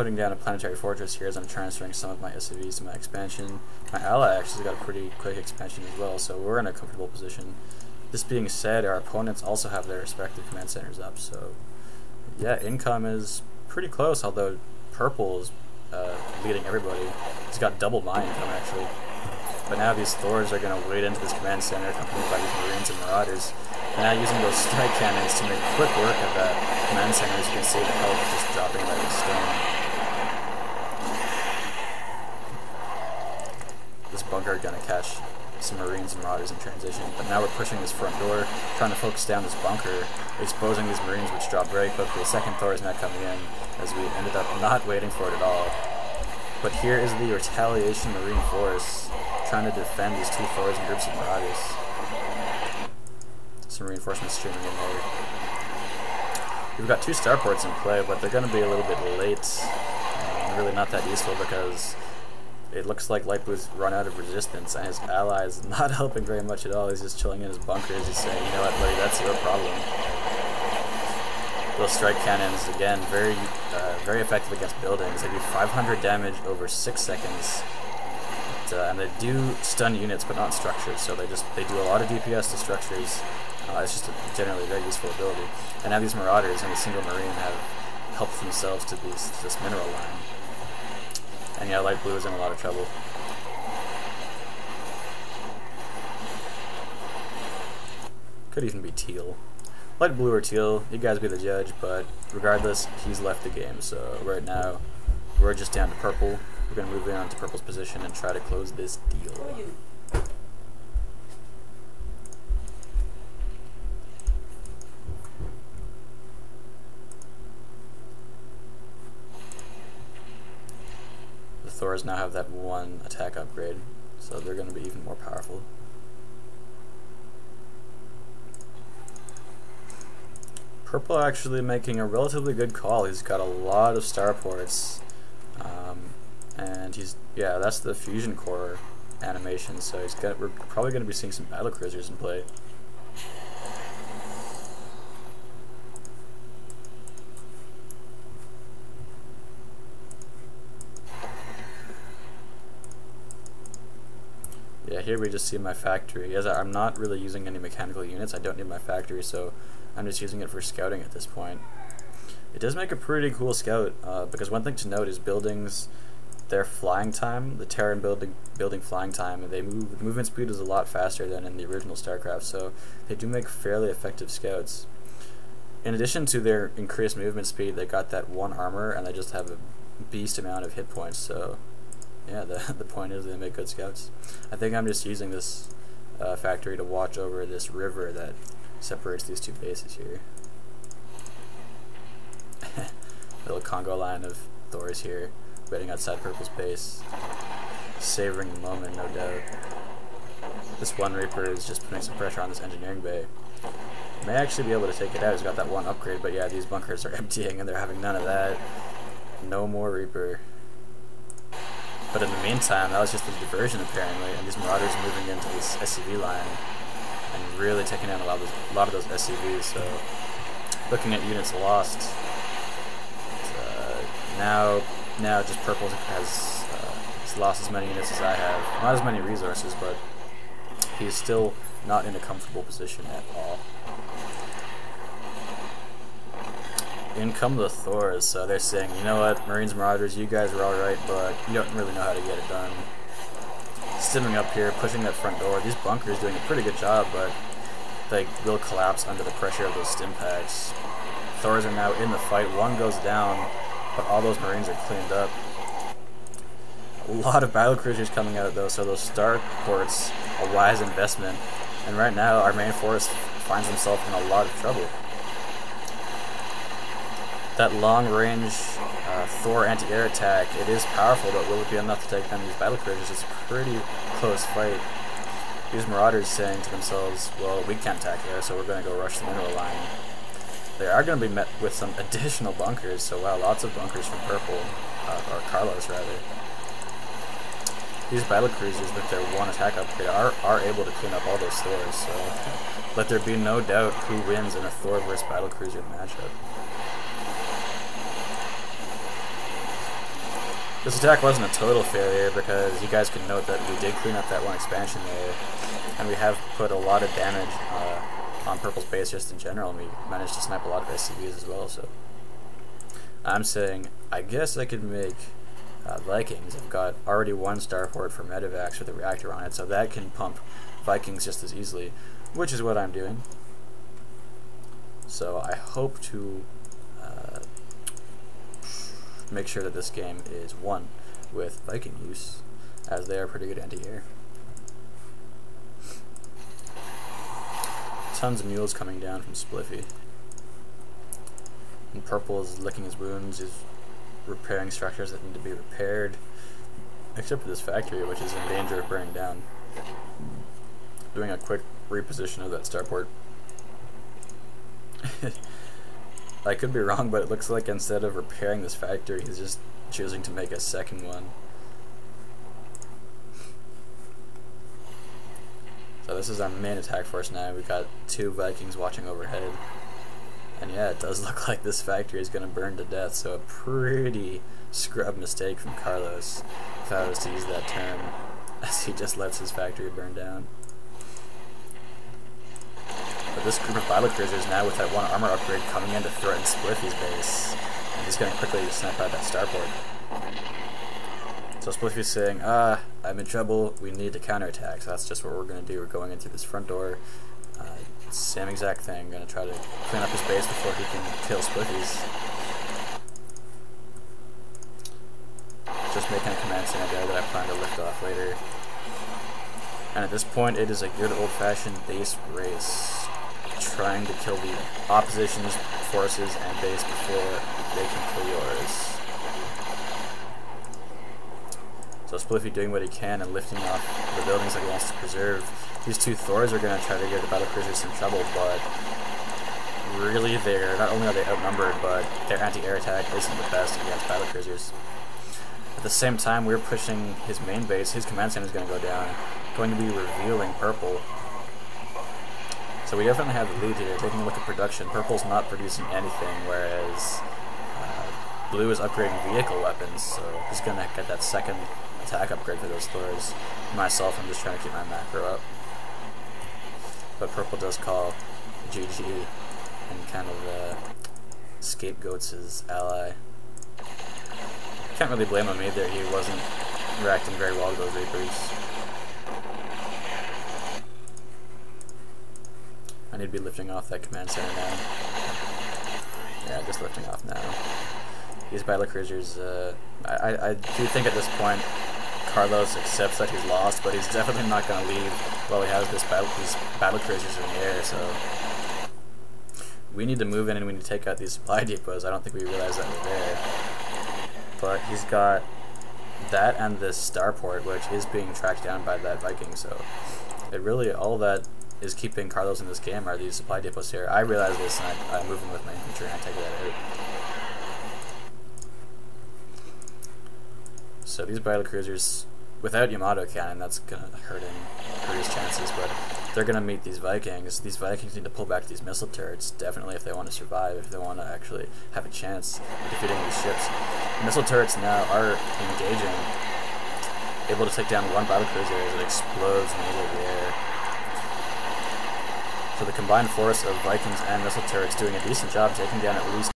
putting down a planetary fortress here as I'm transferring some of my SCVs to my expansion. My ally actually got a pretty quick expansion as well, so we're in a comfortable position. This being said, our opponents also have their respective command centers up, so yeah, income is pretty close, although purple is leading everybody. He's got double my income actually. But now these Thors are going to wade into this command center, accompanied by these Marines and Marauders. And now using those strike cannons to make quick work of that command center. As you can see, the health just dropping like a stone. This bunker is going to catch some Marines and Marauders in transition. But now we're pushing this front door, trying to focus down this bunker, exposing these Marines, which drop very quickly. The second Thor is now coming in, as we ended up not waiting for it at all. But here is the retaliation Marine force, trying to defend these two Thors and groups of Marauders. Some reinforcements streaming in there. We've got two starports in play, but they're going to be a little bit late. Really not that useful because it looks like Light Blue's run out of resistance, and his ally is not helping very much at all. He's just chilling in his bunkers. He's saying, you know what, buddy, that's your problem. Those strike cannons, again, very effective against buildings. They do 500 damage over 6 seconds. And they do stun units, but not structures. So they do a lot of DPS to structures. It's just a generally very useful ability. And now these Marauders and a single Marine have helped themselves to this mineral line. And yeah, Light Blue is in a lot of trouble. Could even be Teal. Light Blue or Teal, you guys be the judge, but regardless, he's left the game. So right now, we're just down to purple. We're going to move in onto purple's position and try to close this deal. The Thors now have that one attack upgrade, so they're going to be even more powerful. Purple actually making a relatively good call. He's got a lot of starports. And yeah, that's the fusion core animation, so we're probably going to be seeing some battlecruisers in play. Yeah, here we just see my factory. As I'm not really using any mechanical units, I don't need my factory, so I'm just using it for scouting at this point. It does make a pretty cool scout, because one thing to note is buildings, their flying time, the Terran building flying time, movement speed is a lot faster than in the original Starcraft, so they do make fairly effective scouts. In addition to their increased movement speed, they got that one armor, and they just have a beast amount of hit points, so yeah, the point is they make good scouts. I think I'm just using this factory to watch over this river that separates these two bases here. Little Congo line of Thors here, waiting outside purple's base, savoring the moment, no doubt. This one Reaper is just putting some pressure on this engineering bay. May actually be able to take it out. He's got that one upgrade, but yeah, these bunkers are emptying and they're having none of that. No more Reaper. But in the meantime, that was just a diversion apparently, and these Marauders are moving into this SCV line and really taking down a lot of those SCVs. So looking at units lost, now just purple has lost as many units as I have. Not as many resources, but he's still not in a comfortable position at all. In come the Thors, so they're saying, you know what, Marines, Marauders, you guys are alright, but you don't really know how to get it done. Stimming up here, pushing that front door. These bunkers doing a pretty good job, but they will collapse under the pressure of those stim packs. Thors are now in the fight. One goes down, but all those Marines are cleaned up. A lot of battlecruisers coming out though, so those starports, a wise investment. And right now, our main force finds himself in a lot of trouble. That long-range Thor anti-air attack, it is powerful, but will it be enough to take down these battlecruisers? It's a pretty close fight. These Marauders saying to themselves, well, we can't attack air, so we're going to go rush the mineral line. They are going to be met with some additional bunkers, so wow, lots of bunkers from purple, or Carlos rather. These battlecruisers with their one attack upgrade are able to clean up all those Thors, so let there be no doubt who wins in a Thor versus battlecruiser matchup. This attack wasn't a total failure because you guys can note that we did clean up that one expansion there, and we have put a lot of damage on Purple's base just in general, and we managed to snipe a lot of SCVs as well. So I'm saying I guess I could make Vikings. I've got already one starport for medevacs with a reactor on it, so that can pump Vikings just as easily, which is what I'm doing. So I hope to make sure that this game is won with Viking use, as they are pretty good anti-air. Tons of mules coming down from Spliffy. And Purple is licking his wounds, he's repairing structures that need to be repaired, except for this factory, which is in danger of burning down. Doing a quick reposition of that starport. I could be wrong, but it looks like instead of repairing this factory, he's just choosing to make a second one. So this is our main attack force now. We've got 2 Vikings watching overhead. And yeah, it does look like this factory is going to burn to death, so a pretty scrub mistake from Carlos, if I was to use that term, as he just lets his factory burn down. But this group of battlecruisers now with that one armor upgrade coming in to threaten Spliffy's base, and he's going to quickly snipe out that starport. So Spliffy's saying, I'm in trouble, we need to counterattack, so that's just what we're going to do. We're going in through this front door, same exact thing, going to try to clean up his base before he can kill Spliffy's. Just making a command center there that I plan to lift off later. And at this point it is a good old-fashioned base race, trying to kill the opposition's forces and base before they can kill yours. So Spliffy doing what he can and lifting off the buildings that he wants to preserve. These 2 Thors are going to try to give the battlecruisers some trouble, but really not only are they outnumbered, but their anti-air attack isn't the best against battlecruisers. At the same time, we're pushing his main base. His command center is going to go down, going to be revealing Purple. So we definitely have the lead here. Taking a look at production, Purple's not producing anything, whereas Blue is upgrading vehicle weapons, so he's going to get that second attack upgrade for those Thors. Myself, I'm just trying to keep my macro up. But Purple does call GG and kind of scapegoats his ally. Can't really blame him either, he wasn't reacting very well to those Reapers. I need to be lifting off that command center now. Yeah, just lifting off now. These battlecruisers, I do think at this point Carlos accepts that he's lost, but he's definitely not going to leave while he has these battlecruisers in the air, so we need to move in and we need to take out these supply depots. I don't think we realized that we're there. But he's got that and this starport, which is being tracked down by that Viking, so it really, all that is keeping Carlos in this game are these supply depots here. I realize this and I move in with my infantry and I take that out. So these battlecruisers, without Yamato cannon, that's going to hurt his chances, but they're going to meet these Vikings. These Vikings need to pull back these missile turrets, definitely, if they want to survive, if they want to actually have a chance of defeating these ships. Missile turrets now are engaging, able to take down one battlecruiser as it explodes in the middle of the air. So the combined force of Vikings and missile turrets doing a decent job taking down at least